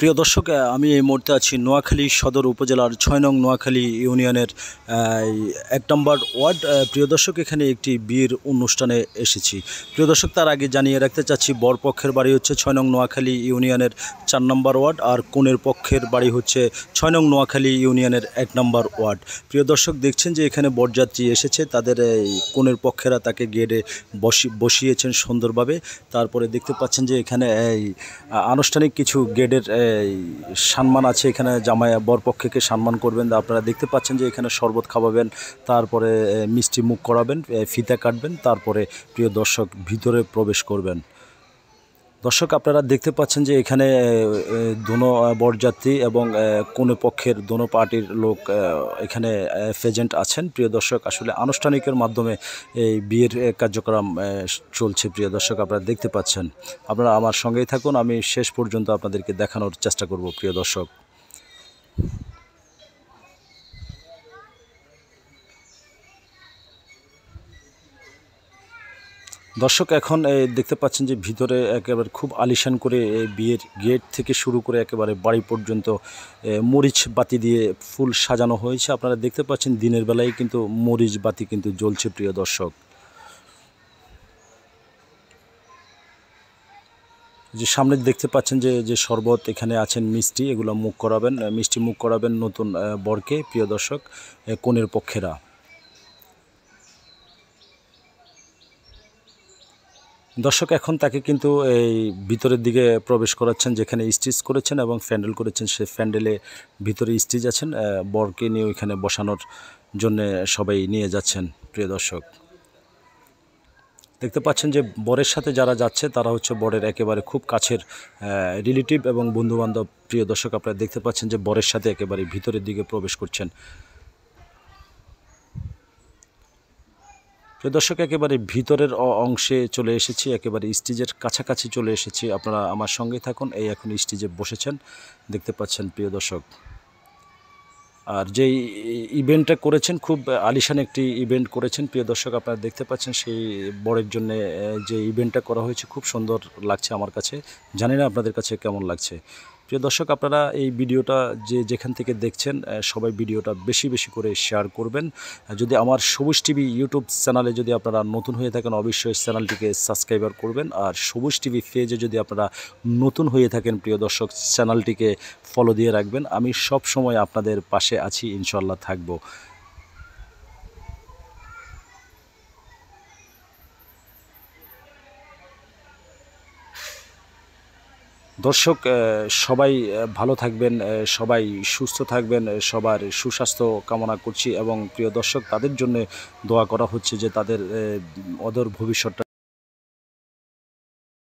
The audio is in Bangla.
প্রিয় দর্শক, আমি এই মুহূর্তে আছি নোয়াখালী সদর উপজেলার ৬ নং নোয়াখালী ইউনিয়নের ১ নম্বর ওয়ার্ড। প্রিয় দর্শক, এখানে একটি বিয়ের অনুষ্ঠানে এসেছি। প্রিয় দর্শক, তার আগে জানিয়ে রাখতে চাচ্ছি, বরপক্ষের বাড়ি হচ্ছে ৬ নং নোয়াখালী ইউনিয়নের ৪ নম্বর ওয়ার্ড, আর কনের পক্ষের বাড়ি হচ্ছে ৬ নং নোয়াখালী ইউনিয়নের ১ নম্বর ওয়ার্ড। প্রিয় দর্শক, দেখছেন যে এখানে বরযাত্রী এসেছে, তাদের কনের পক্ষেরা তাকে গেটে বসিয়েছেন সুন্দরভাবে। তারপরে দেখতে পাচ্ছেন যে এখানে আনুষ্ঠানিক কিছু গেটের সম্মান আছে। এখানে জামাই বরপক্ষকে সম্মান করবেন। আপনারা দেখতে পাচ্ছেন যে এখানে শরবত খাওয়াবেন, তারপরে মিষ্টি মুখ করাবেন, ফিতা কাটবেন, তারপরে প্রিয় দর্শক ভিতরে প্রবেশ করবেন। দর্শক, আপনারা দেখতে পাচ্ছেন যে এখানে দোনো বরযাত্রী এবং কনে পক্ষের দোনো পার্টির লোক এখানে প্রেজেন্ট আছেন। প্রিয় দর্শক, আসলে আনুষ্ঠানিকের মাধ্যমে এই বিয়ের কার্যক্রম চলছে। প্রিয় দর্শক, আপনারা দেখতে পাচ্ছেন। আপনারা আমার সঙ্গেই থাকুন, আমি শেষ পর্যন্ত আপনাদেরকে দেখানোর চেষ্টা করব। প্রিয় দর্শক, এখন দেখতে পাচ্ছেন যে ভিতরে একেবারে খুব আলিশান করে বিয়ের গেট থেকে শুরু করে একেবারে বাড়ি পর্যন্ত মরিচ বাতি দিয়ে ফুল সাজানো হয়েছে। আপনারা দেখতে পাচ্ছেন দিনের বেলায় কিন্তু মরিচ বাতি কিন্তু জ্বলছে। প্রিয় দর্শক, যে সামনে দেখতে পাচ্ছেন যে শরবত এখানে আছেন, মিষ্টি, এগুলো মুখ করাবেন, মিষ্টি মুখ করাবেন নতুন বরকে। প্রিয় দর্শক, কনের পক্ষেরা। দর্শক, এখন তাকে কিন্তু এই ভিতরের দিকে প্রবেশ করাচ্ছেন, যেখানে স্টেজ করেছেন এবং প্যান্ডেল করেছেন। সে প্যান্ডেলে ভিতরে স্টেজ আছেন, বরকে নিয়ে ওইখানে বসানোর জন্য সবাই নিয়ে যাচ্ছেন। প্রিয় দর্শক, দেখতে পাচ্ছেন যে বরের সাথে যারা যাচ্ছে তারা হচ্ছে বরের একেবারে খুব কাছের রিলেটিভ এবং বন্ধুবান্ধব। প্রিয় দর্শক, আপনারা দেখতে পাচ্ছেন যে বরের সাথে একেবারে ভিতরের দিকে প্রবেশ করছেন। প্রিয় দর্শক, একেবারে ভিতরের অংশে চলে এসেছি, একেবারে স্টেজের কাছাকাছি চলে এসেছি। আপনারা আমার সঙ্গে থাকুন। এই এখন স্টেজে বসেছেন, দেখতে পাচ্ছেন। প্রিয় দর্শক, আর যেই ইভেন্টটা করেছেন, খুব আলিশান একটি ইভেন্ট করেছেন। প্রিয় দর্শক, আপনারা দেখতে পাচ্ছেন সেই বরের জন্য যে ইভেন্টটা করা হয়েছে, খুব সুন্দর লাগছে আমার কাছে। জানি না আপনাদের কাছে কেমন লাগছে। প্রিয় দর্শক, আপনারা এই ভিডিওটা যেখান থেকে দেখছেন, সবাই ভিডিওটা বেশি বেশি করে শেয়ার করবেন। যদি আমার সবুজ টিভি ইউটিউব চ্যানেলে যদি আপনারা নতুন হয়ে থাকেন, অবশ্যই চ্যানেলটিকে সাবস্ক্রাইবার করবেন। আর সবুজ টিভি পেজে যদি আপনারা নতুন হয়ে থাকেন, প্রিয় দর্শক, চ্যানেলটিকে ফলো দিয়ে রাখবেন। আমি সব সময় আপনাদের পাশে আছি, ইনশাল্লাহ থাকব। দর্শক, সবাই ভালো থাকবেন, সবাই সুস্থ থাকবেন, সবার সুস্বাস্থ্য কামনা করছি। এবং প্রিয় দর্শক, তাদের জন্য দোয়া করা হচ্ছে যে তাদের অদূর ভবিষ্যৎটা